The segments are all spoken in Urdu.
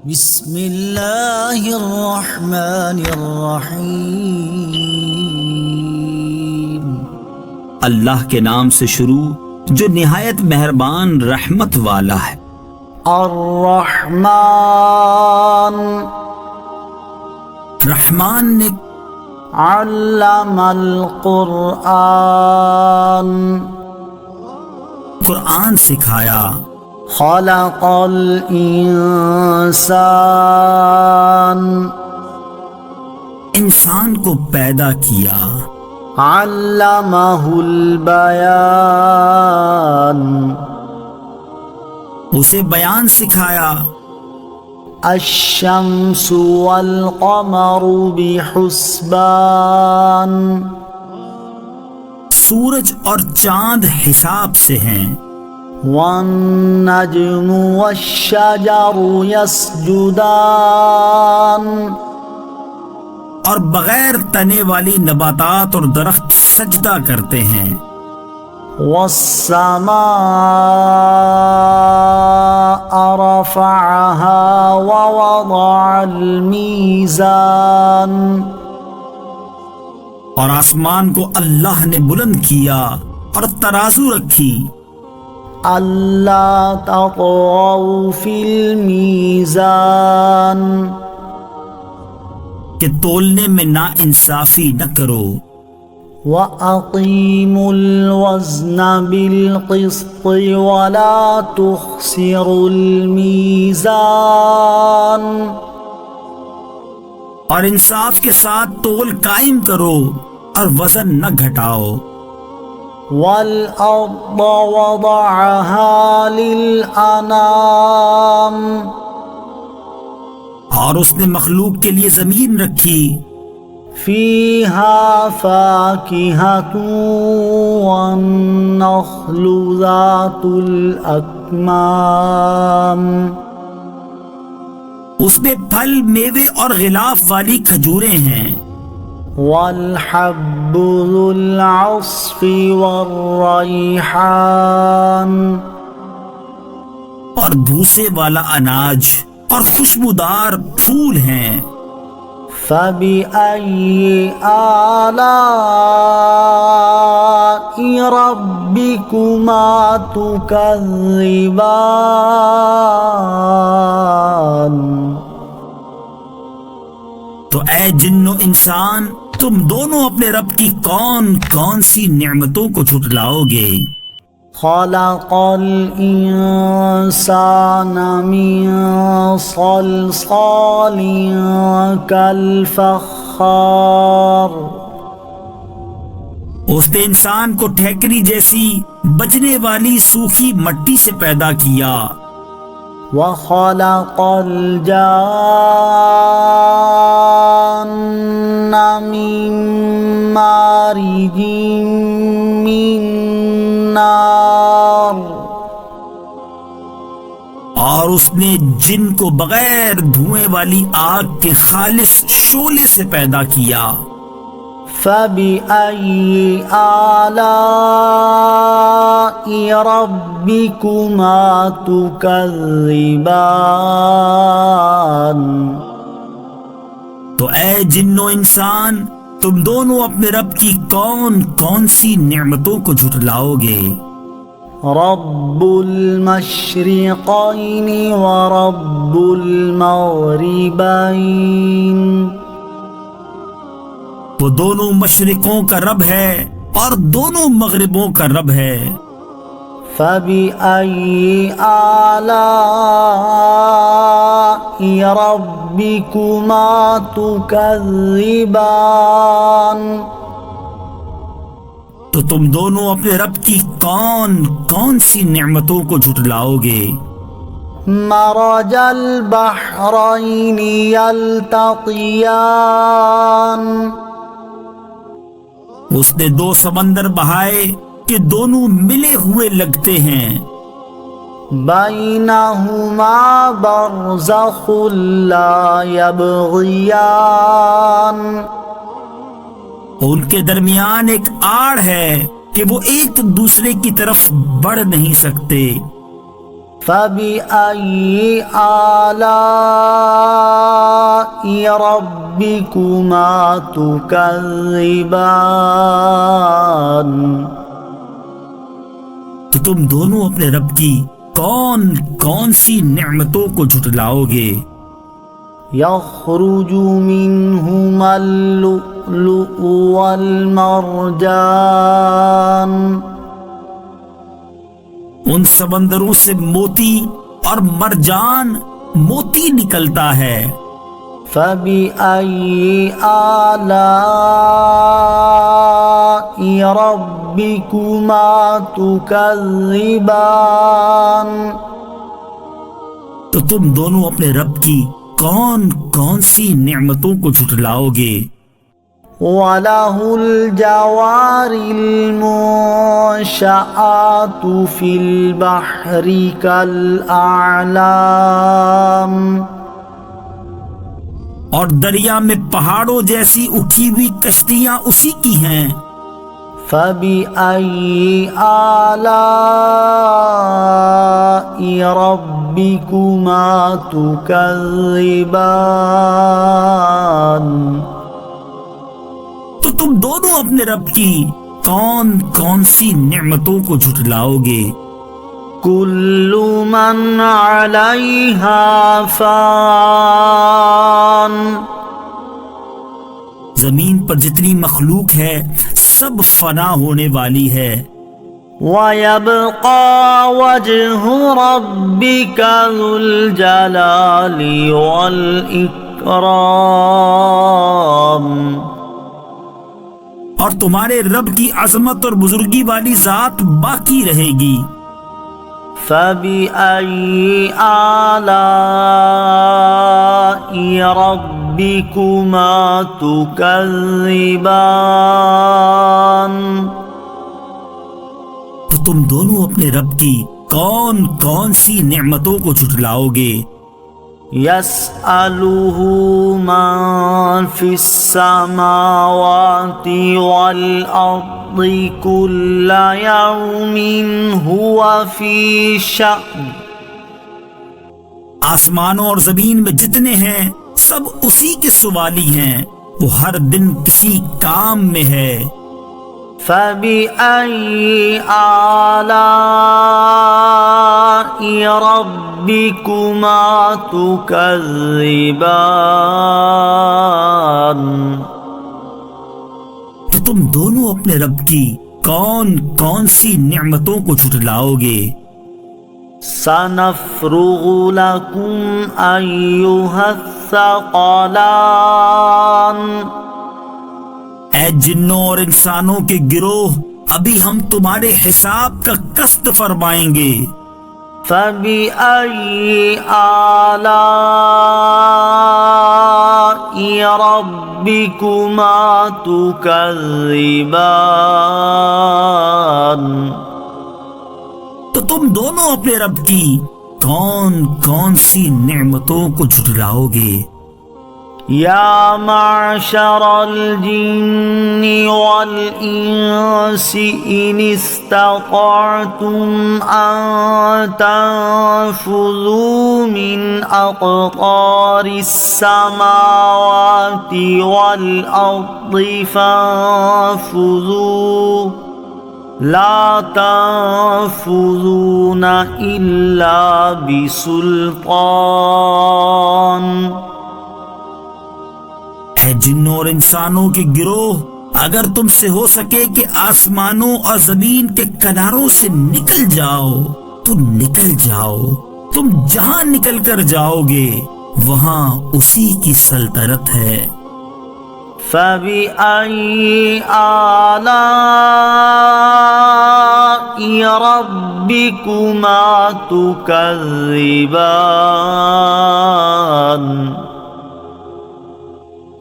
بسم اللہ الرحمن الرحیم۔ اللہ کے نام سے شروع جو نہایت مہربان رحمت والا ہے۔ الرحمن رحمان نے علم القرآن قرآن سکھایا۔ خلق الانسان انسان کو پیدا کیا۔ علمہ البیان اسے بیان سکھایا۔ الشمس والقمر بحسبان سورج اور چاند حساب سے ہیں۔ والنجم والشجر يسجدان اور بغیر تنے والی نباتات اور درخت سجدہ کرتے ہیں۔ والسماء رفعها ووضع الميزان اور آسمان کو اللہ نے بلند کیا اور ترازو رکھی۔ اللہ تطغوا فی المیزان کہ تولنے میں نا انصافی نہ کرو۔ وَأَقِيمُوا الْوَزْنَ بِالْقِسْطِ وَلَا تُخْسِرُوا الْمِيزَانَ اور انصاف کے ساتھ تول قائم کرو اور وزن نہ گھٹاؤ۔ وَالْأَرْضَ وَضَعَهَا لِلْأَنَامِ اور اس نے مخلوق کے لیے زمین رکھی۔ فِيهَا فَاكِهَةٌ وَالنَّخْلُ ذَاتُ الْأَكْمَامِ اس میں پھل، میوے اور غلاف والی کھجوریں ہیں۔ وَالْحَبُّ ذُو الْعَصْفِ وَالرَّيْحَانُ اور بھوسے والا اناج اور خوشبودار پھول ہیں۔ فَبِأَيِّ آلَاءِ رَبِّكُمَا تُكَذِّبَانِ تو اے جن و انسان، تم دونوں اپنے رب کی کون کون سی نعمتوں کو جھٹلاؤ گے؟ خَلَقَ الْإِنسَانَ مِنْ صَلْصَالٍ كَالْفَخَّارِ اس نے انسان کو ٹھیکری جیسی بجنے والی سوکھی مٹی سے پیدا کیا۔ وَخَلَقَ الْجَانَّ مِن مَّارِجٍ مِّن نَّارٍ اور اس نے جن کو بغیر دھوئیں والی آگ کے خالص شعلے سے پیدا کیا۔ فَبِأَيِّ آلَاءِ رَبِّكُمَا تُكَذِّبَانِ تو اے جن و انسان، تم دونوں اپنے رب کی کون کون سی نعمتوں کو جھٹلاؤ گے؟ رب المشرقین ورب المغربین وہ دونوں مشرقوں کا رب ہے اور دونوں مغربوں کا رب ہے۔ فَبِأَيِّ آلَاءِ رَبِّكُمَا تُكَذِّبَانِ تو تم دونوں اپنے رب کی کون کون سی نعمتوں کو جھٹلاؤ گے؟ مرج البحرین یلتقیان اس نے دو سمندر بہائے کہ دونوں ملے ہوئے لگتے ہیں۔ بینہما برزخ لا یبغیان ان کے درمیان ایک آڑ ہے کہ وہ ایک دوسرے کی طرف بڑھ نہیں سکتے۔ فبأي آلاء ربكما تكذبان تو تم دونوں اپنے رب کی کون کون سی نعمتوں کو جھٹلاؤ گے؟ يخرج منهما اللؤلؤ والمرجان ان سمندروں سے موتی اور مرجان موتی نکلتا ہے۔ فبأي آلاء ربكما تكذبان تو تم دونوں اپنے رب کی کون کون سی نعمتوں کو جھٹلاؤ گے؟ وَلَهُ الْجَوَارِ الْمُنشَآتُ فِي الْبَحْرِ كَالْأَعْلَامِ اور دریا میں پہاڑوں جیسی اٹھی ہوئی کشتیاں اسی کی ہیں۔ فَبِأَيِّ آلَاءِ رَبِّكُمَا تُكَذِّبَانِ تو تم دونوں اپنے رب کی کون کون سی نعمتوں کو جھٹلاؤ گے؟ كل من عليها فان زمین پر جتنی مخلوق ہے سب فنا ہونے والی ہے۔ وَيَبْقَى وَجْهُ رَبِّكَ ذُو الْجَلَالِ وَالْإِكْرَامِ اور تمہارے رب کی عظمت اور بزرگی والی ذات باقی رہے گی۔ فَبِأَيِّ آلَاءِ رَبِّكُمَا تُكَذِّبَانِ تو تم دونوں اپنے رب کی کون کون سی نعمتوں کو جھٹلاؤ گے؟ يَسْأَلُهُ مَن فِي السَّمَاوَاتِ وَالْأَرْضِ كُلَّ يَوْمٍ هُوَ فِي شَأْنٍ آسمانوں اور زمین میں جتنے ہیں سب اسی کے سوالی ہیں، وہ ہر دن کسی کام میں ہے۔ فَبِأَيِّ آلَاءِ رَبِّكُمَا تُكَذِّبَانِ تو تم دونوں اپنے رب کی کون کون سی نعمتوں کو جھٹلاؤ گے؟ سَنَفْرُغُ لَكُمْ أَيُّهَ الثَّقَلَانِ اے جنوں اور انسانوں کے گروہ، ابھی ہم تمہارے حساب کا قسط فرمائیں گے۔ فَبِأَيِّ آلَاءِ رَبِّكُمَا تُكَذِّبَانِ تو تم دونوں اپنے رب کی کون کون سی نعمتوں کو جھٹلاؤ گے؟ یا معشر الجن والانس ان استطعتم ان تنفذوا من اقطار السماوات والارض فانفذوا لا تنفذون الا بسلطان۔ اے جنوں اور انسانوں کے گروہ، اگر تم سے ہو سکے کہ آسمانوں اور زمین کے کناروں سے نکل جاؤ تو نکل جاؤ، تم جہاں نکل کر جاؤ گے وہاں اسی کی سلطنت ہے۔ فَبِأَيِّ آلَاءِ رَبِّكُمَا تُكَذِّبَانِ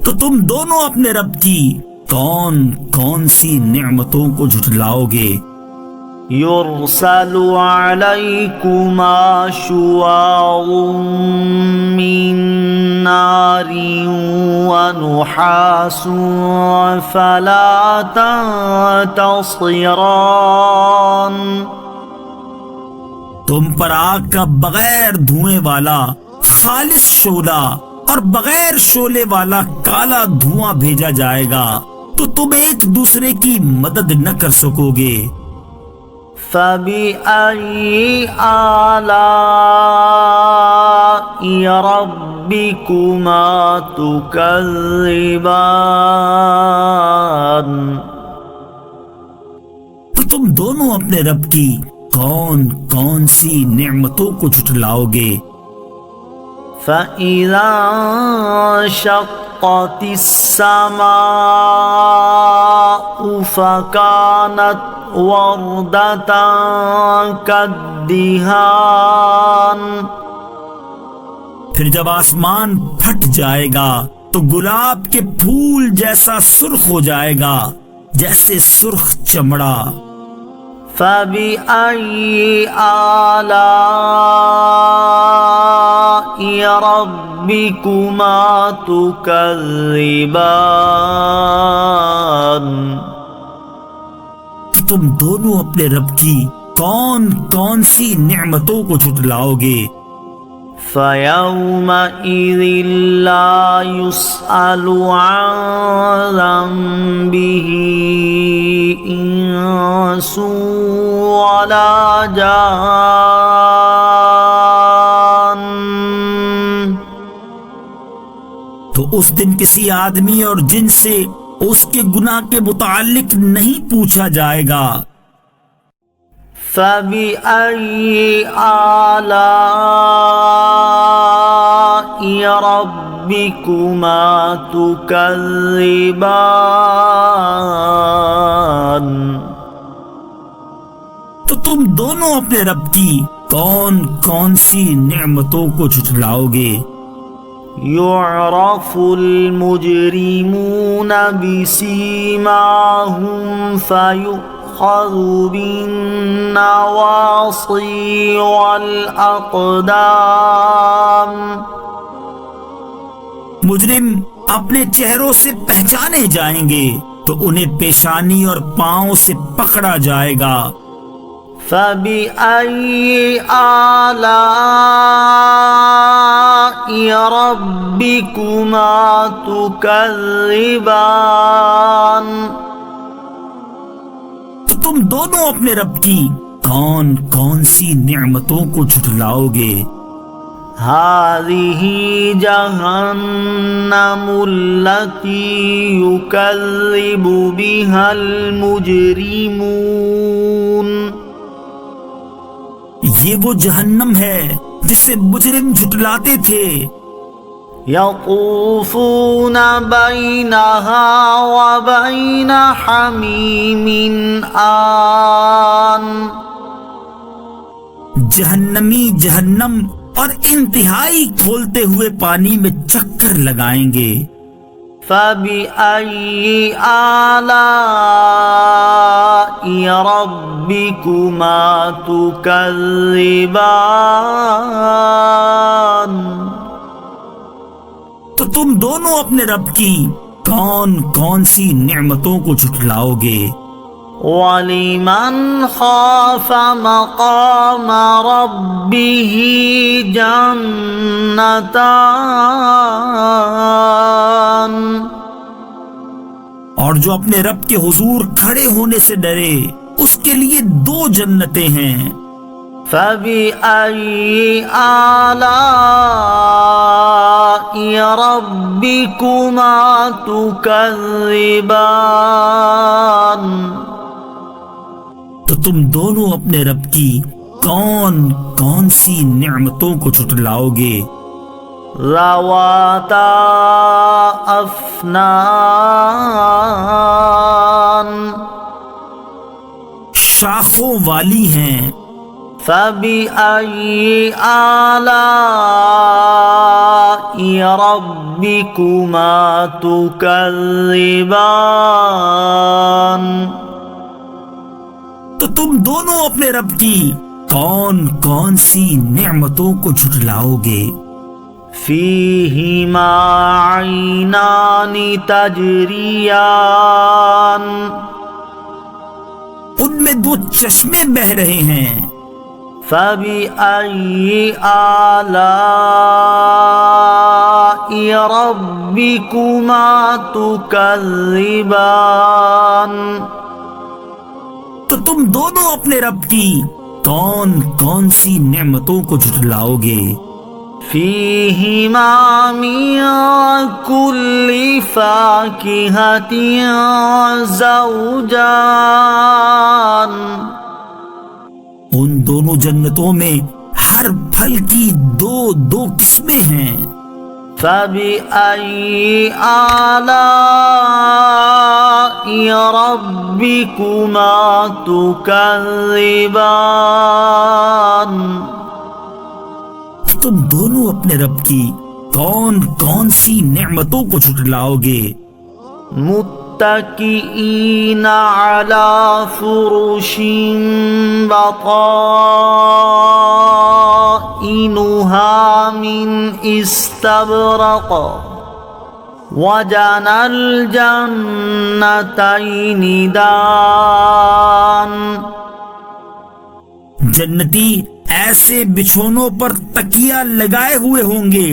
تو تم دونوں اپنے رب کی کون کون سی نعمتوں کو جھٹلاؤ گے؟ يُرْسَلُ عَلَيْكُمَا شُوَاظٌ مِّن نَّارٍ وَنُحَاسٌ فَلَا تَنتَصِرَانِ۔ تو تم پر آگ کا بغیر دھوئیں والا خالص شعلہ اور بغیر شعلے والا کالا دھواں بھیجا جائے گا تو تم ایک دوسرے کی مدد نہ کر سکو گے۔ فَبِأَيِّ آلَاءِ رَبِّكُمَا تُكَذِّبَانِ؟ تو تم دونوں اپنے رب کی کون کون سی نعمتوں کو جھٹلاؤ گے؟ فَإِذَا انشَقَّتِ السَّمَاءُ فَكَانَتْ وَرْدَةً كَالدِّهَانِ، پھر جب آسمان پھٹ جائے گا تو گلاب کے پھول جیسا سرخ ہو جائے گا جیسے سرخ چمڑا۔ فَبِأَيِّ آلَاءِ رَبِّكُمَا تُكَذِّبَانِ؟ تم دونوں اپنے رب کی کون کون سی نعمتوں کو جھٹلاؤ گے؟ فَيَوْمَئِذٍ لَا يُسْأَلُ عَنْ ذَنبِهِ إِنسٌ وَلَا جَانٌّ۔ تو اس دن کسی آدمی اور جن سے اس کے گناہ کے متعلق نہیں پوچھا جائے گا۔ فَبِأَيِّ آلَاءِ رَبِّكُمَا تُكَذِّبَانِ؟ تو تم دونوں اپنے رب کی کون کون سی نعمتوں کو جھٹلاؤ گے؟ يُعْرَفُ الْمُجْرِمُونَ بِسِيمَاهُمْ فَيُؤْخَذُ بِالنَّوَاصِي وَالْأَقْدَامِ۔ مجرم اپنے چہروں سے پہچانے جائیں گے تو انہیں پیشانی اور پاؤں سے پکڑا جائے گا۔ فَبِأَيِّ آلَاءِ رَبِّكُمَا تُكَذِّبَانِ؟ تو تم دونوں اپنے رب کی کون کون سی نعمتوں کو جھٹلاؤ گے؟ هَذِهِ جَهَنَّمُ الَّتِي يُكَذِّبُ بِهَا الْمُجْرِمُونَ۔ یہ وہ جہنم ہے جسے مجرم جھٹلاتے تھے۔ يَطُوفُونَ بَيْنَهَا وَبَيْنَ حَمِيمٍ آن۔ جہنمی جہنم اور انتہائی کھولتے ہوئے پانی میں چکر لگائیں گے۔ فَبِأَيِّ آلَاءِ رَبِّكُمَا تُكَذِّبَانِ؟ تو تم دونوں اپنے رب کی کون کون سی نعمتوں کو جھٹلاؤ گے؟ وَلِمَنْ خَافَ مَقَامَ رَبِّهِ جَنَّتَانِ؟ اور جو اپنے رب کے حضور کھڑے ہونے سے ڈرے اس کے لیے دو جنتیں ہیں۔ فَبِأَيِّ آلَاءِ رَبِّكُمَا تُكَذِّبَانِ؟ تو تم دونوں اپنے رب کی کون کون سی نعمتوں کو جھٹلاؤ گے؟ ذَوَاتَا أَفْنَانٍ، شاخوں والی ہیں۔ فَبِأَيِّ آلَاءِ رَبِّكُمَا تُكَذِّبَانِ؟ تو تم دونوں اپنے رب کی کون کون سی نعمتوں کو جھٹلاؤ گے؟ فِيهِمَا عَيْنَانِ تَجْرِيَانِ، ان میں دو چشمے بہہ رہے ہیں۔ فبأي آلاء ربكما تكذبان تو تم دونوں اپنے رب کی کون کون سی نعمتوں کو جھٹلاؤ گے؟ فيهما من كل فاكهة زوجان ان دونوں جنتوں میں ہر پھل کی دو دو قسمیں ہیں۔ فبأي آلاء ربكما تكذبان تم دونوں اپنے رب کی کون کون سی نعمتوں کو جھٹلاؤ گے؟ متكئين على فرش بطائنها من استبرق وجنى الجنتين دان جنتی ایسے بچھونوں پر تکیہ لگائے ہوئے ہوں گے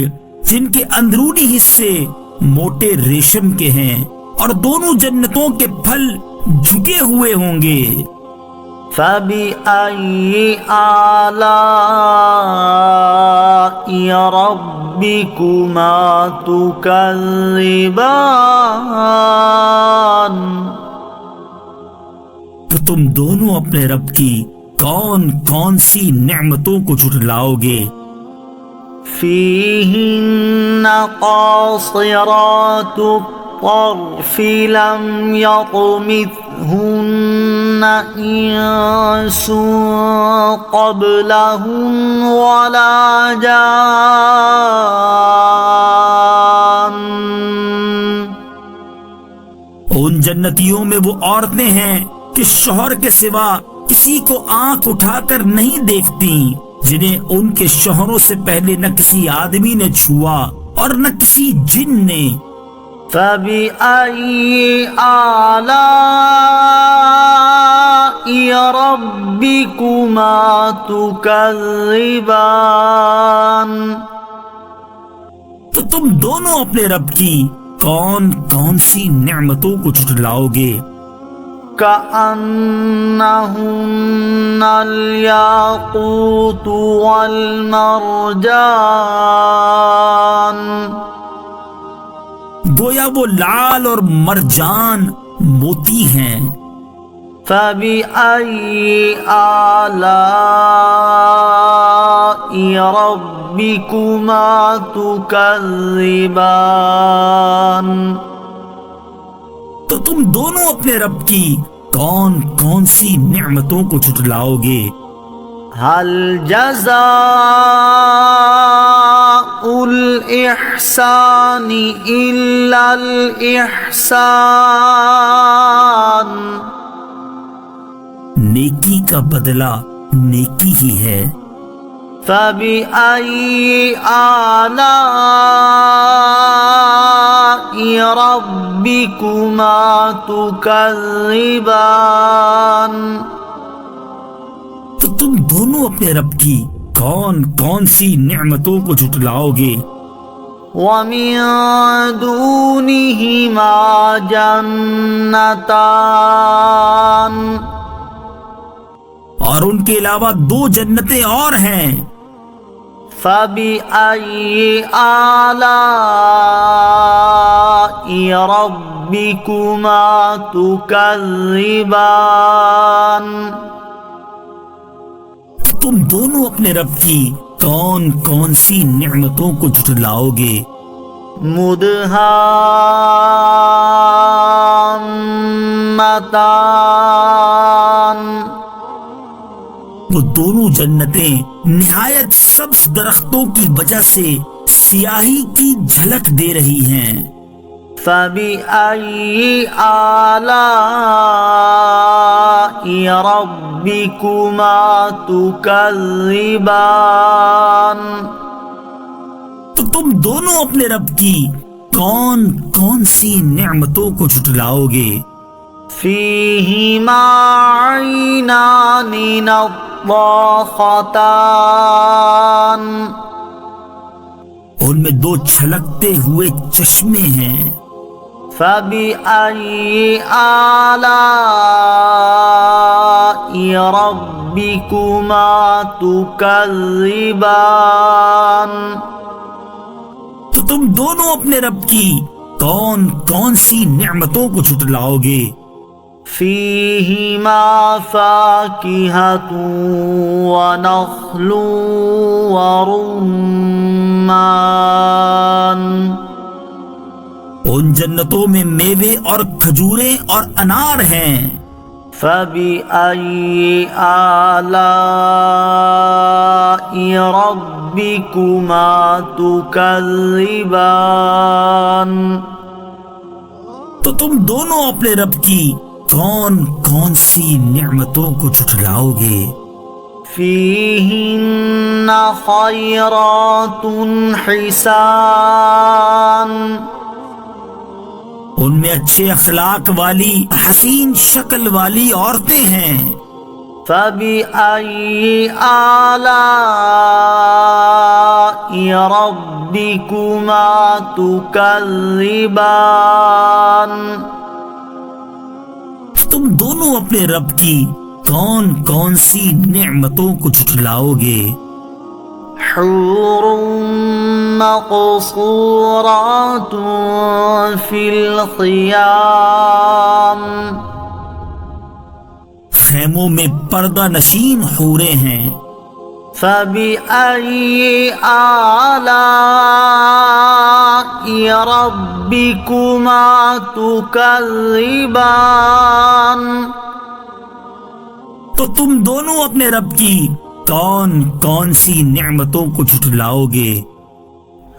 جن کے اندرونی حصے موٹے ریشم کے ہیں، اور دونوں جنتوں کے پھل جھکے ہوئے ہوں گے۔ فبأي آلاء ربكما تكذبان تو تم دونوں اپنے رب کی کون کون سی نعمتوں کو جھٹلاؤ گے؟ فيهن قاصرات الطرف لم يطمثهن إنس قبلهم ولا جان ان جنتیوں میں وہ عورتیں ہیں کہ شوہر کے سوا کسی کو آنکھ اٹھا کر نہیں دیکھتی، جنہیں ان کے شوہروں سے پہلے نہ کسی آدمی نے چھوا اور نہ کسی جن نے۔ فبأي آلاء ربكما تكذبان تو تم دونوں اپنے رب کی کون کون سی نعمتوں کو جھٹلاؤ گے؟ كأنهن الياقوت والمرجان گویا وہ لال اور مرجان موتی ہیں۔ فبأي آلاء ربكما تكذبان تو تم دونوں اپنے رب کی کون کون سی نعمتوں کو جھٹلاؤ گے؟ هل جزاء الإحسان إلا الإحسان نیکی کا بدلہ نیکی ہی ہے۔ فبأي آلاء ربكما تكذبان تو تم دونوں اپنے رب کی کون کون سی نعمتوں کو جھٹلاؤ گے؟ ومن دونهما جنتان اور ان کے علاوہ دو جنتیں اور ہیں۔ فبأي آلاء ربكما تكذبان تم دونوں اپنے رب کی کون کون سی نعمتوں کو جھٹلاؤ گے؟ مدہامتان وہ دونوں جنتیں نہایت سبز درختوں کی وجہ سے سیاہی کی جھلک دے رہی ہیں۔ فبأي آلاء ربكما تكذبان تو تم دونوں اپنے رب کی کون کون سی نعمتوں کو جھٹلاؤ گے؟ فيهما عينان الضاختان ان میں دو چھلکتے ہوئے چشمے ہیں. فبأي آلاء ربكما تكذبان تو تم دونوں اپنے رب کی کون کون سی نعمتوں کو جھٹلاؤ گے؟ فيهما فاكهة ونخل ورمان ان جنتوں میں میوے اور کھجوریں اور انار ہیں. فبأي آلاء ربكما تكذبان تو تم دونوں اپنے رب کی کون کون سی نعمتوں کو جھٹلاؤ گے؟ فيهن خيرات حسان ان میں اچھے اخلاق والی حسین شکل والی عورتیں ہیں. فبأي آلاء ربكما تكذبان تم دونوں اپنے رب کی کون کون سی نعمتوں کو جھٹلاؤ گے؟ حور مقصورات في الخيام خیموں میں پردہ نشین حوریں ہیں. فبأي آلاء ربكما تكذبان تو تم دونوں اپنے رب کی کون کون سی نعمتوں کو جھٹلاؤ گے؟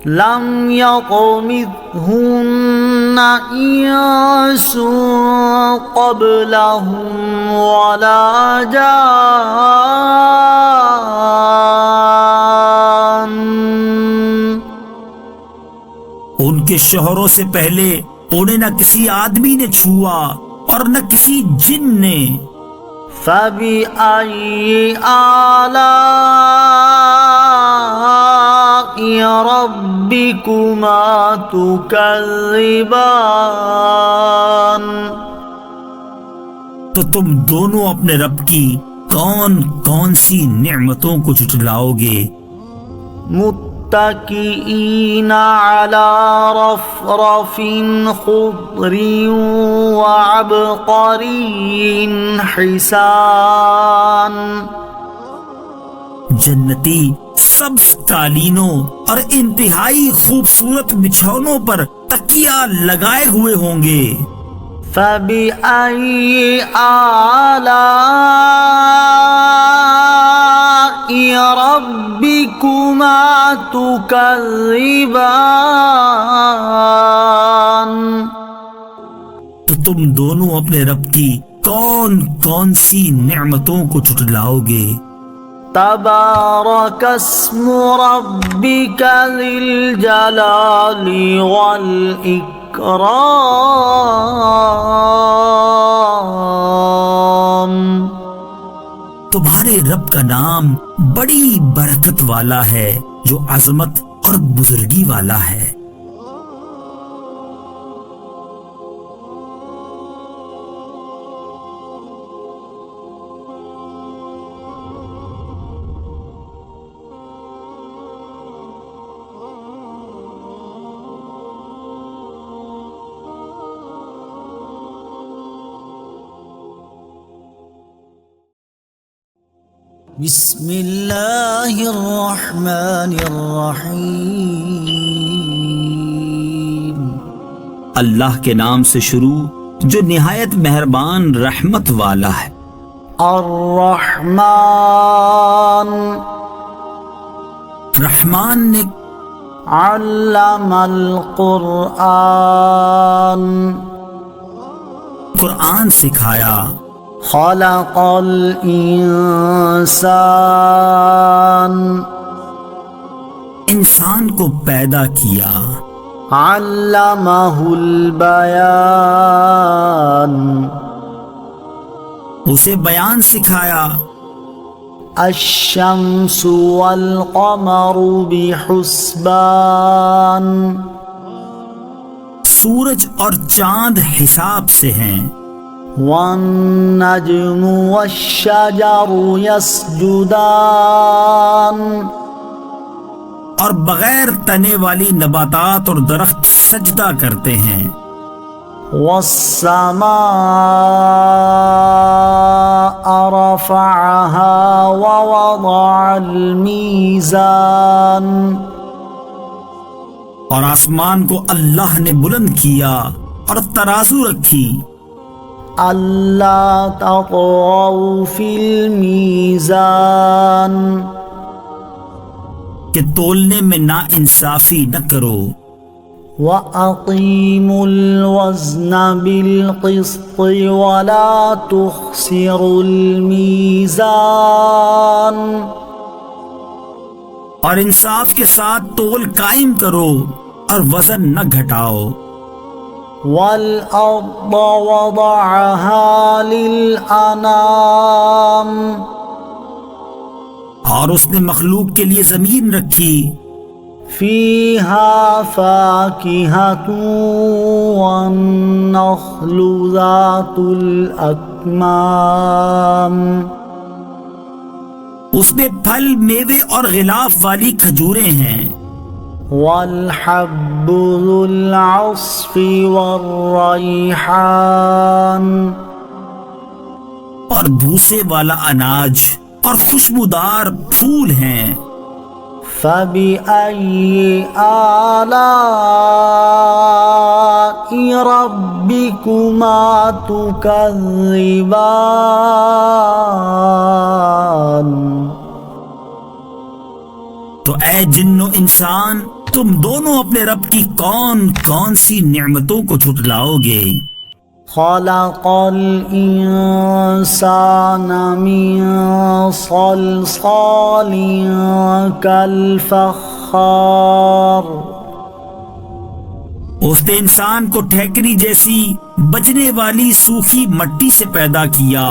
لم يطمثهن إنس قبلهم ولا جان ان کے شوہروں سے پہلے انہیں نہ کسی آدمی نے چھوا اور نہ کسی جن نے. فبأي آلاء ربكما تكذبان تو تم دونوں اپنے رب کی کون کون سی نعمتوں کو جھٹلاؤ گے؟ متكئين على رفرف خضر وعبقري حسان جنتی سبز قالینوں اور انتہائی خوبصورت بچھونوں پر تکیہ لگائے ہوئے ہوں گے. فبأي آلاء ربكما تكذبان تو تم دونوں اپنے رب کی کون کون سی نعمتوں کو جھٹلاؤ گے؟ تبارك اسم ربك ذي الجلال والإكرام تمہارے رب کا نام بڑی برکت والا ہے جو عظمت اور بزرگی والا ہے. بسم اللہ الرحمن الرحیم اللہ کے نام سے شروع جو نہایت مہربان رحمت والا ہے. الرحمن رحمان نے علم القرآن قرآن سکھایا. خلق الانسان انسان کو پیدا کیا. علمہ البیان اسے بیان سکھایا. الشمس والقمر بحسبان سورج اور چاند حساب سے ہیں. والنجم والشجر يسجدان اور بغیر تنے والی نباتات اور درخت سجدہ کرتے ہیں. والسماء رفعها ووضع الميزان اور آسمان کو اللہ نے بلند کیا اور ترازو رکھی ألا تطغوا في الميزان کہ تولنے میں نا انصافی نہ کرو. وَأَقِيمُوا الْوَزْنَ بِالْقِسْطِ وَلَا تُخْسِرُوا الْمِيزَانَ اور انصاف کے ساتھ تول قائم کرو اور وزن نہ گھٹاؤ. وَالْأَرْضَ وَضَعَهَا لِلْأَنَامِ اور اس نے مخلوق کے لیے زمین رکھی فِيهَا فَاكِهَةٌ وَالنَّخْلُ ذَاتُ الْأَكْمَامِ اس میں پھل میوے اور غلاف والی کھجوریں ہیں. وَالْحَبُّ ذُو الْعَصْفِ وَالرَّيْحَانُ اور بھوسے والا اناج اور خوشبودار پھول ہیں. فَبِأَيِّ آلَاءِ رَبِّكُمَا تُكَذِّبَانِ تو اے جن و انسان تم دونوں اپنے رب کی کون کون سی نعمتوں کو جھٹلاؤ گے. خَلَقَ الْإِنسَانَ مِنْ صَلْصَالٍ كَالْفَخَّارِ اس نے انسان کو ٹھیکری جیسی بجنے والی سوکھی مٹی سے پیدا کیا.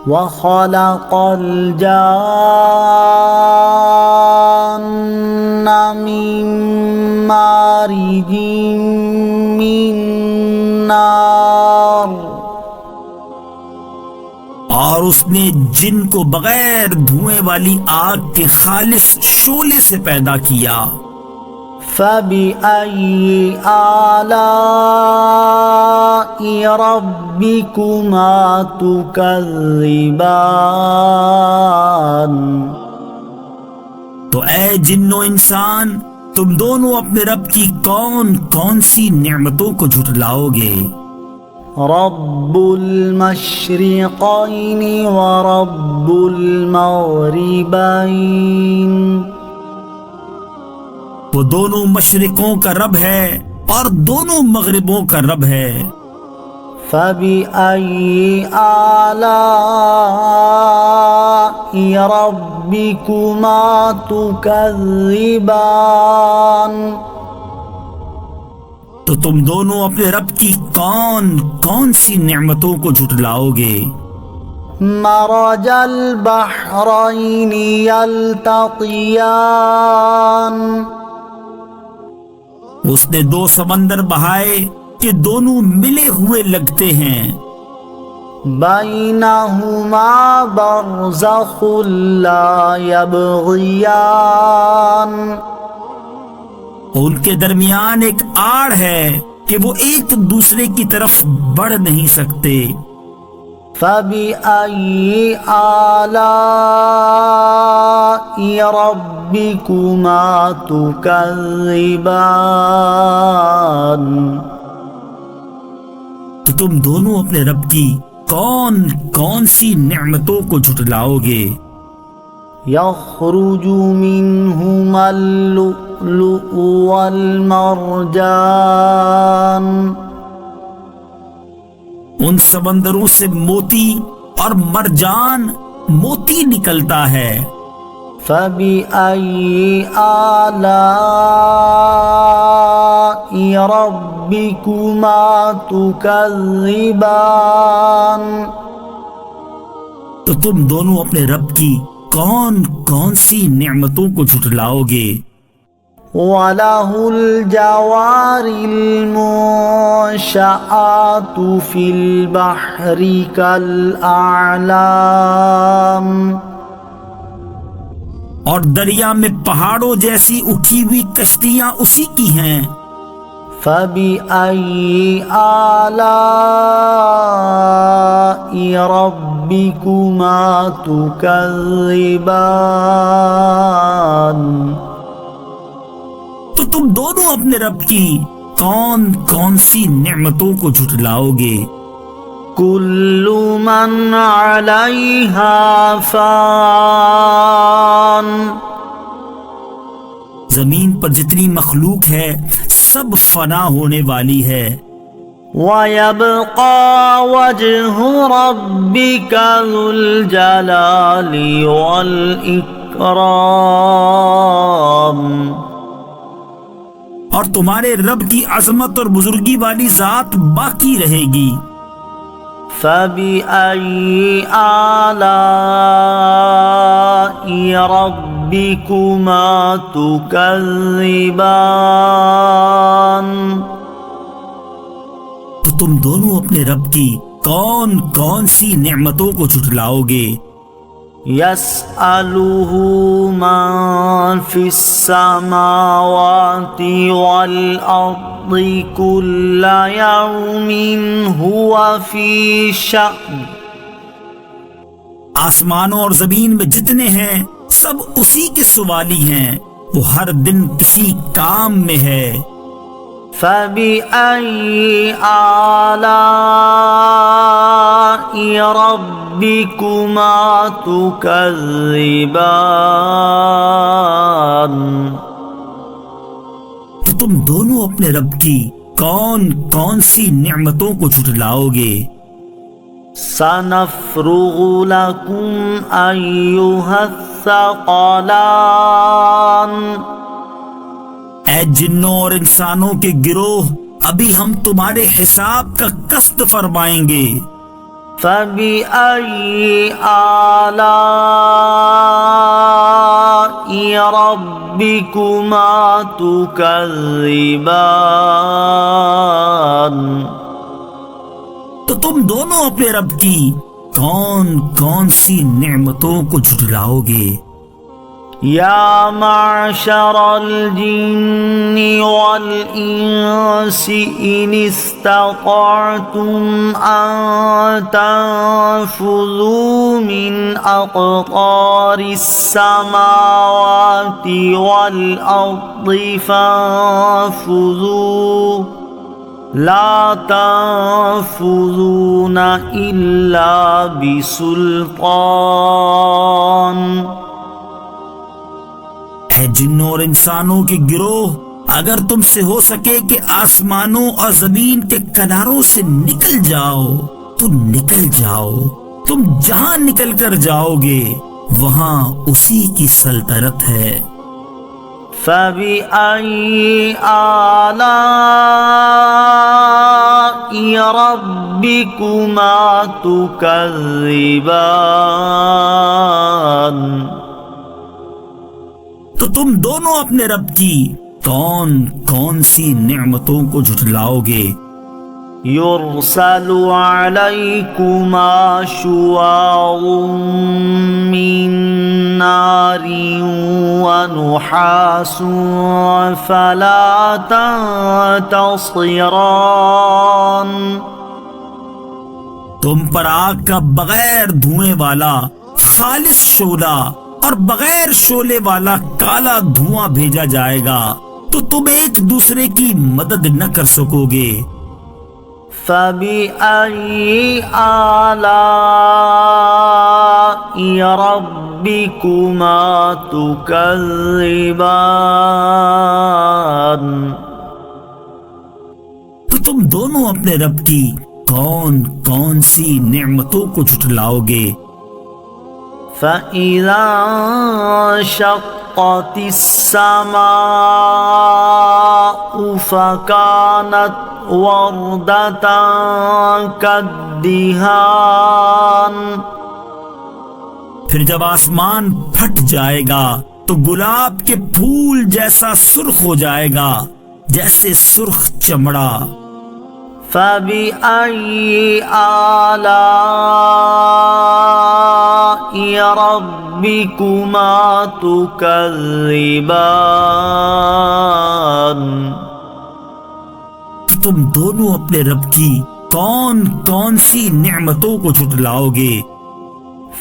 وَخَلَقَ الْجَانَّ مِن مَّارِجٍ مِّن نَّارٍ اور اس نے جن کو بغیر دھوئیں والی آگ کے خالص شعلے سے پیدا کیا. فَبِأَيِّ آلَاءِ رَبِّكُمَا تُكَذِّبَانِ تو اے جن و انسان تم دونوں اپنے رب کی کون کون سی نعمتوں کو جھٹلاؤ گے. رب المشرقین ورب المغربین وہ دونوں مشرقوں کا رب ہے اور دونوں مغربوں کا رب ہے. فَبِأَيِّ آلَاءِ رَبِّكُمَا تُكَذِّبَانِ تو تم دونوں اپنے رب کی کون کون سی نعمتوں کو جھٹلاؤ گے. مرج البحرین یلتقیان اس نے دو سمندر بہائے کہ دونوں ملے ہوئے لگتے ہیں. بینہما برزخ لا یبغیان ان کے درمیان ایک آڑ ہے کہ وہ ایک دوسرے کی طرف بڑھ نہیں سکتے. فَبِأَيِّ آلَاءِ رَبِّكُمَا تُكَذِّبَانِ تو تم دونوں اپنے رب کی کون کون سی نعمتوں کو جھٹلاؤ گے. يخرج منهما اللؤلؤ والمرجان ان سمندروں سے موتی اور مرجان موتی نکلتا ہے. فَبِأَيِّ آلَاءِ رَبِّكُمَا تُكَذِّبَانِ تو تم دونوں اپنے رب کی کون کون سی نعمتوں کو جھٹلاؤ گے؟ وَلَهُ الْجَوَارِ الْمُنشَآتُ فِي الْبَحْرِ كَالْأَعْلَامِ، اور دریا میں پہاڑوں جیسی اٹھی ہوئی کشتیاں اسی کی ہیں۔ فَبِأَيِّ آلَاءِ رَبِّكُمَا تُكَذِّبَانِ، تو تم دونوں اپنے رب کی کون کون سی نعمتوں کو جھٹلاؤ گے؟ كُلُّ مَنْ عَلَيْهَا فَانٍ، زمین پر جتنی مخلوق ہے سب فنا ہونے والی ہے۔ وَيَبْقَى وَجْهُ رَبِّكَ ذُو الْجَلَالِ وَالْإِكْرَامِ، اور تمہارے رب کی عظمت اور بزرگی والی ذات باقی رہے گی۔ فَبِأَيِّ آلَاءِ رَبِّكُمَا تُكَذِّبَانِ، تو تم دونوں اپنے رب کی کون کون سی نعمتوں کو جھٹلاؤ گے؟ يَسْأَلُهُ مَن فِي السَّمَاوَاتِ وَالْأَرْضِ كُلَّ يَوْمٍ هُوَ فِي شَأْنٍ، آسمانوں اور زمین میں جتنے ہیں سب اسی کے سوالی ہیں، وہ ہر دن کسی کام میں ہے۔ فَبِأَيِّ آلَاءِ رَبِّكُمَا تُكَذِّبَانِ، تو تم دونوں اپنے رب کی کون کون سی نعمتوں کو جھٹلاؤ گے؟ سَنَفْرُغُ لَكُمْ أَيُّهَ الثَّقَلَانِ، اے جنوں اور انسانوں کے گروہ، ابھی ہم تمہارے حساب کا قصد فرمائیں گے۔ فَبِأَيِّ آلَاءِ رَبِّكُمَا تُكَذِّبَانِ، تو تم دونوں اپنے رب کی کون کون سی نعمتوں کو جھٹلاؤ گے؟ یا معشر الجن والانس ان استطعتم ان تنفذوا من اقطار السماوات والارض فانفذوا لا تنفذون الا بسلطان۔ اے جنوں اور انسانوں کے گروہ، اگر تم سے ہو سکے کہ آسمانوں اور زمین کے کناروں سے نکل جاؤ تو نکل جاؤ، تم جہاں نکل کر جاؤ گے وہاں اسی کی سلطنت ہے۔ فَبِأَيِّ آلَاءِ رَبِّكُمَا تُكَذِّبَانِ، تو تم دونوں اپنے رب کی کون کون سی نعمتوں کو جھٹلاؤ گے؟ يُرْسَلُ عَلَيْكُمَا شُوَاظٌ مِّن نَّارٍ وَنُحَاسٌ فَلَا تَنتَصِرَانِ، تم پر آگ کا بغیر دھوئیں والا خالص شعلہ اور بغیر شعلے والا کالا دھواں بھیجا جائے گا تو تم ایک دوسرے کی مدد نہ کر سکو گے۔ فَبِأَيِّ آلَاءِ رَبِّكُمَا تُكَذِّبَانِ، تو تم دونوں اپنے رب کی کون کون سی نعمتوں کو جھٹلاؤ گے؟ فَإِذَا انشَقَّتِ السَّمَاءُ فَكَانَتْ وَرْدَةً كَالدِّهَانِ، پھر جب آسمان پھٹ جائے گا تو گلاب کے پھول جیسا سرخ ہو جائے گا، جیسے سرخ چمڑا۔ فَبِأَيِّ آلَاءِ رَبِّكُمَا تُكَذِّبَانِ؟ تو تم دونوں اپنے رب کی کون کون سی نعمتوں کو جھٹلاؤ گے؟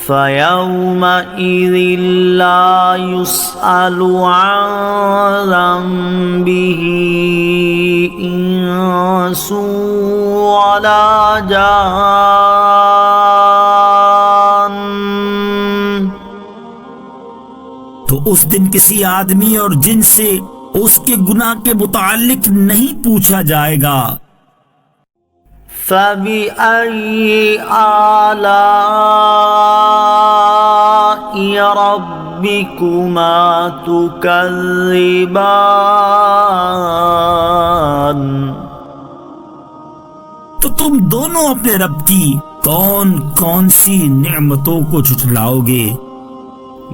فَيَوْمَئِذٍ لَا يُسْأَلُ عَنْ ذَنبِهِ إِنسٌ وَلَا جَانٌّ۔ تو اس دن کسی آدمی اور جن سے اس کے گناہ کے متعلق نہیں پوچھا جائے گا۔ فَبِأَيِّ آلَاءِ رَبِّكُمَا تُكَذِّبَانِ؟ تو تم دونوں اپنے رب کی کون کون سی نعمتوں کو جھٹلاؤ گے؟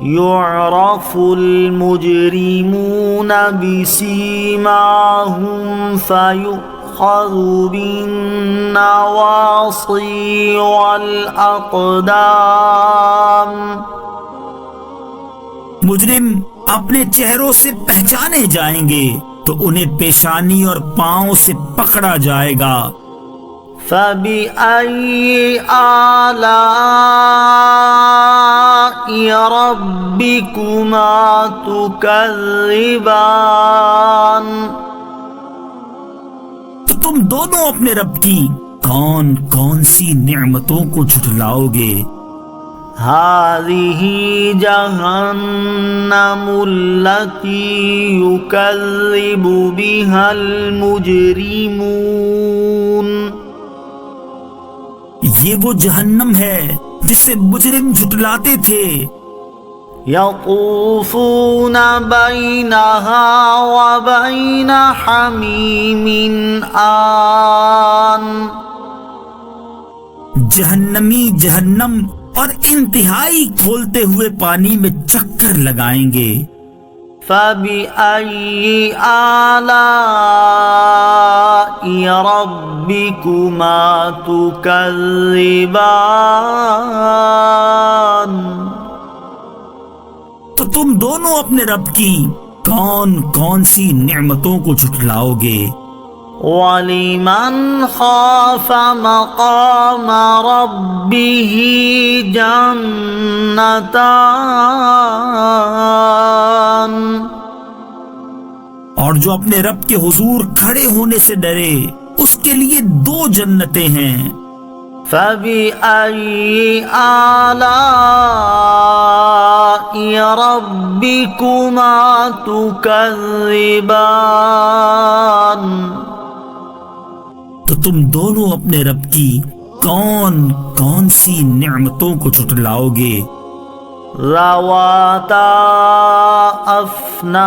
يُعْرَفُ الْمُجْرِمُونَ بِسِيمَاهُمْ فَيُؤْخَذُ بِالنَّوَاصِي وَالْأَقْدَامِ۔ مجرم اپنے چہروں سے پہچانے جائیں گے تو انہیں پیشانی اور پاؤں سے پکڑا جائے گا۔ فَبِأَيِّ آلَاءِ رَبِّكُمَا تُكَذِّبَانِ؟ تو تم دونوں اپنے رب کی کون کون سی نعمتوں کو جھٹلاؤ گے؟ هَذِهِ جَهَنَّمُ الَّتِي يُكَذِّبُ بِهَا الْمُجْرِمُونَ۔ یہ وہ جہنم ہے جسے مجرم جھٹلاتے تھے۔ يَطُوفُونَ بَيْنَهَا وَبَيْنَ حَمِيمٍ آن۔ جہنمی جہنم اور انتہائی کھولتے ہوئے پانی میں چکر لگائیں گے۔ فَبِأَيِّ آلَاءِ رَبِّكُمَا تُكَذِّبَانِ؟ تو تم دونوں اپنے رب کی کون کون سی نعمتوں کو جھٹلاؤ گے؟ وَلِمَنْ خَافَ مَقَامَ رَبِّهِ جَنَّتَانِ؟ اور جو اپنے رب کے حضور کھڑے ہونے سے ڈرے اس کے لیے دو جنتیں ہیں۔ فَبِأَيِّ آلَاءِ رَبِّكُمَا تُكَذِّبَانِ؟ تو تم دونوں اپنے رب کی کون کون سی نعمتوں کو جھٹلاؤ گے؟ ذَوَاتَا أَفْنَانٍ،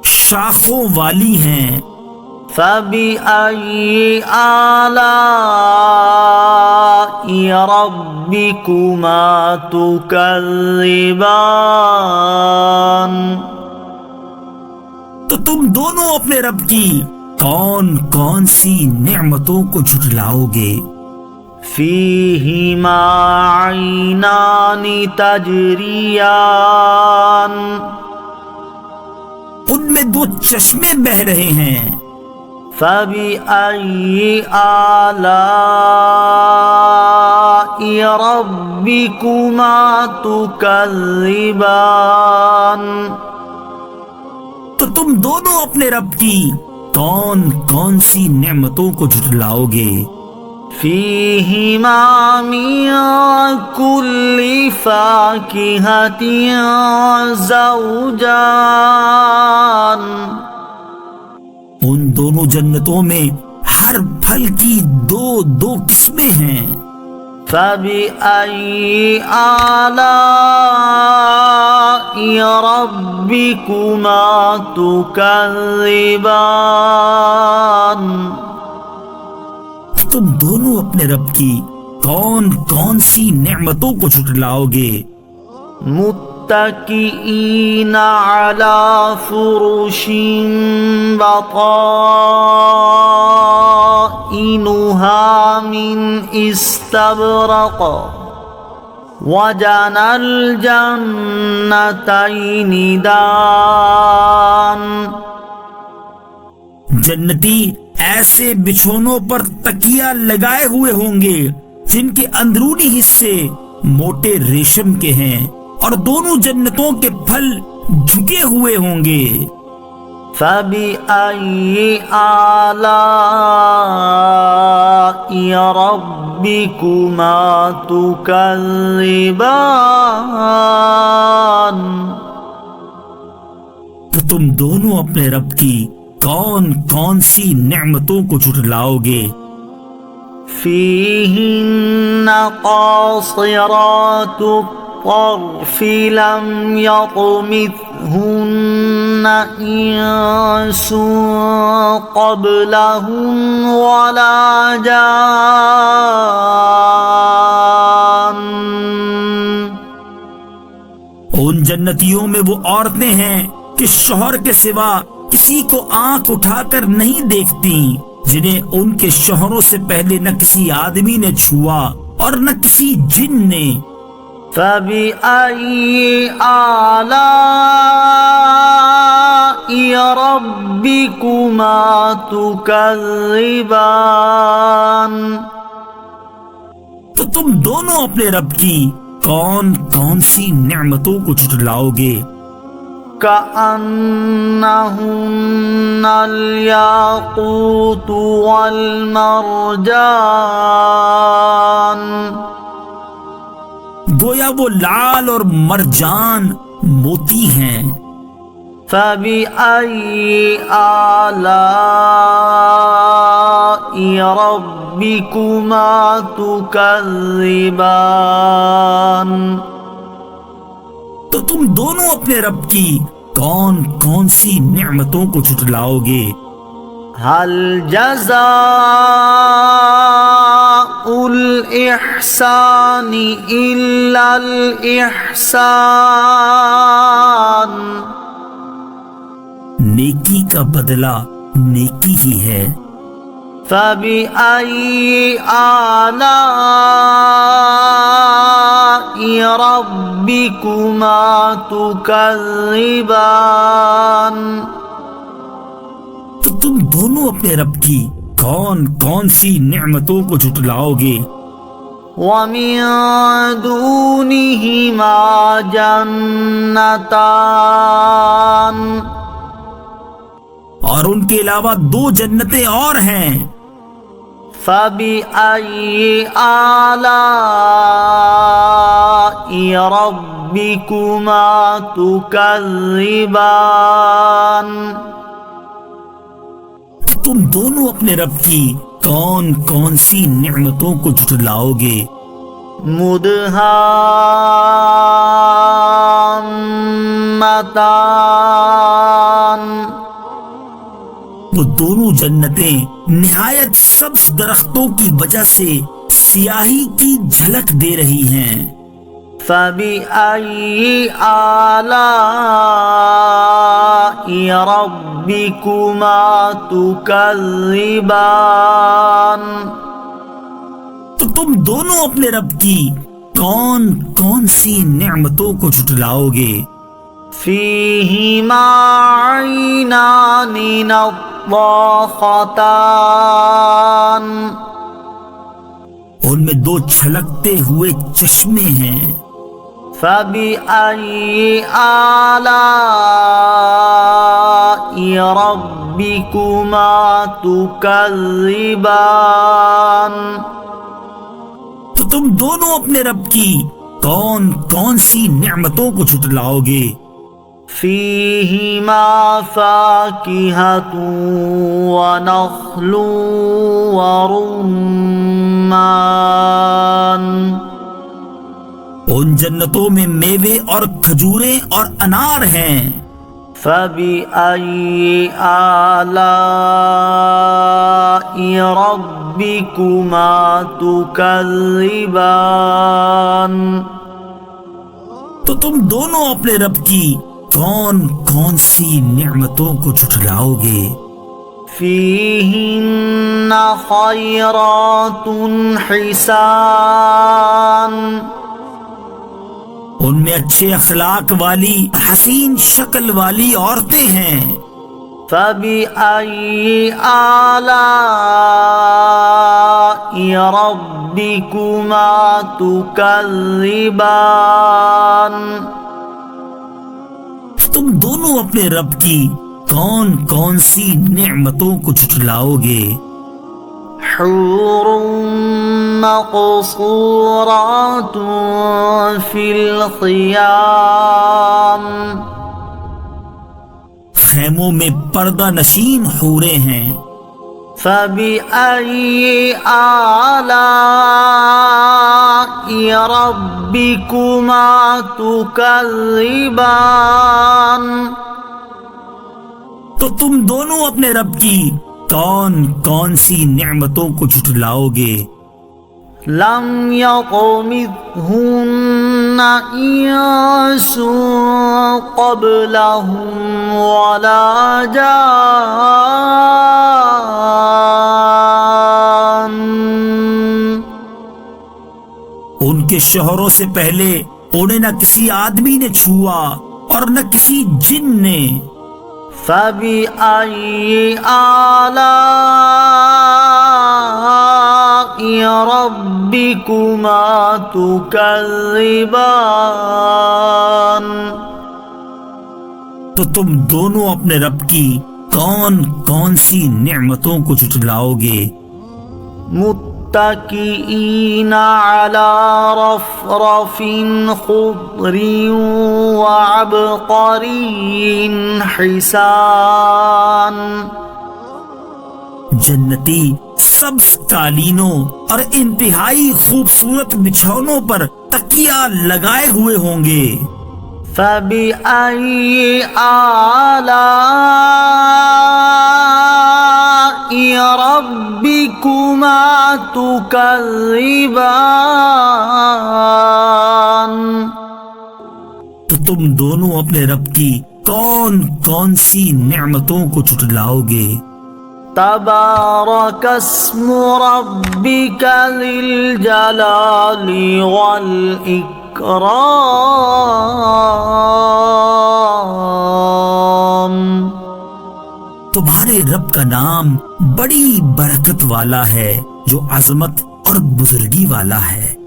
شاخوں والی ہیں۔ فَبِأَيِّ آلَاءِ رَبِّكُمَا تُكَذِّبَانِ؟ تو تم دونوں اپنے رب کی کون کون سی نعمتوں کو جھٹلاؤ گے؟ فِيهِمَا عَيْنَانِ تَجْرِيَانِ، ان میں دو چشمے بہہ رہے ہیں۔ فَبِأَيِّ آلَاءِ رَبِّكُمَا تُكَذِّبَانِ؟ تو تم دونوں اپنے رب کی کون کون سی نعمتوں کو جھٹلاؤ گے؟ فِيهِمَا مِن كُلِّ فَاكِهَةٍ زَوْجَانِ، ان دونوں جنتوں میں ہر پھل کی دو دو قسمیں ہیں۔ فَبِأَيِّ آلَاءِ رَبِّكُمَا تُكَذِّبَانِ؟ تم دونوں اپنے رب کی کون کون سی نعمتوں کو جھٹلاؤ گے؟ متکئین علی فرش بطائنها من استبرق وجنى الجنتین دان. جنتی ایسے بچھونوں پر تکیہ لگائے ہوئے ہوں گے جن کے اندرونی حصے موٹے ریشم کے ہیں، اور دونوں جنتوں کے پھل جھکے ہوئے ہوں گے. فَبِأَيِّ آلَاءِ رَبِّكُمَا تُكَذِّبَانِ. تو تم دونوں اپنے رب کی کون کون سی نعمتوں کو جھٹلاؤ گے؟ فِيهِنَّ قَاصِرَاتُ الطَّرْفِ لَمْ يَطْمِثْهُنَّ إِنسٌ قَبْلَهُمْ وَلَا جَانٌّ. ان جنتیوں میں وہ عورتیں ہیں کہ شوہر کے سوا کسی کو آنکھ اٹھا کر نہیں دیکھتی، جنہیں ان کے شوہروں سے پہلے نہ کسی آدمی نے چھوا اور نہ کسی جن نے. فَبِأَيِّ آلَاءِ رَبِّكُمَا تُكَذِّبَانِ. تو تم دونوں اپنے رب کی کون کون سی نعمتوں کو جھٹلاؤ گے؟ كأنهن الياقوت والمرجان. گویا وہ لال اور مرجان موتی ہیں. فَبِأَيِّ آلَاءِ رَبِّكُمَا تُكَذِّبَانِ. تو تم دونوں اپنے رب کی کون کون سی نعمتوں کو جھٹلاؤ گے؟ هل جزاء الإحسان إلا الإحسان. نیکی کا بدلہ نیکی ہی ہے. فَبِأَيِّ آلَاءِ رَبِّكُمَا تُكَذِّبَانِ. تو تم دونوں اپنے رب کی کون کون سی نعمتوں کو جھٹلاؤ گے؟ وَمِن دُونِهِمَا جَنَّتَانِ. اور ان کے علاوہ دو جنتیں اور ہیں. فَبِأَيِّ آلَاءِ رَبِّكُمَا تُكَذِّبَانِ. تو تم دونوں اپنے رب کی کون کون سی نعمتوں کو جھٹلاؤ گے؟ مُدْهَامَّتَانِ. وہ دونوں جنتیں نہایت سبز درختوں کی وجہ سے سیاہی کی جھلک دے رہی ہیں. فَبِأَيِّ آلَاءِ رَبِّكُمَا تُكَذِّبَانِ. تو تم دونوں اپنے رب کی کون کون سی نعمتوں کو جھٹلاؤ گے؟ فِيهِمَا عَيْنَانِ نَضَّاخَتَانِ. ان میں دو چھلکتے ہوئے چشمے ہیں. فَبِأَيِّ آلَاءِ رَبِّكُمَا تُكَذِّبَانِ. تو تم دونوں اپنے رب کی کون کون سی نعمتوں کو جھٹلاؤ گے؟ فِيهِمَا فَاكِهَةٌ وَنَخْلٌ وَرُمَّانٌ. ان جنتوں میں میوے اور کھجوریں اور انار ہیں. فبأي آلاء ربكما تكذبان تو تم دونوں اپنے رب کی کون کون سی نعمتوں کو جھٹلاؤ گے؟ فيهن خيرات حسان ان میں اچھے اخلاق والی حسین شکل والی عورتیں ہیں۔ فبأي آلاء ربكما تكذبان تم دونوں اپنے رب کی کون کون سی نعمتوں کو جھٹلاؤ گے؟ حور مقصورات في الخيام خیموں میں پردہ نشین حوریں ہیں۔ فبأي آلاء ربكما تكذبان تو تم دونوں اپنے رب کی کون کون سی نعمتوں کو جھٹلاؤ گے؟ لم يطمثهن إنس قبلهم ولا جان ان کے شوہروں سے پہلے انہیں نہ کسی آدمی نے چھوا اور نہ کسی جن نے۔ فبأي آلاء ربكما تكذبان تو تم دونوں اپنے رب کی کون کون سی نعمتوں کو جھٹلاؤ گے؟ متكئين على رفرف خضر وعبقري حسان جنتی سبز قالینوں اور انتہائی خوبصورت بچھونوں پر تکیہ لگائے ہوئے ہوں گے۔ فبأي آلاء ربكما تكذبان تو تم دونوں اپنے رب کی کون کون سی نعمتوں کو جھٹلاؤ گے؟ تبارك اسم ربك ذي الجلال والإكرام تمہارے رب کا نام بڑی برکت والا ہے جو عظمت اور بزرگی والا ہے۔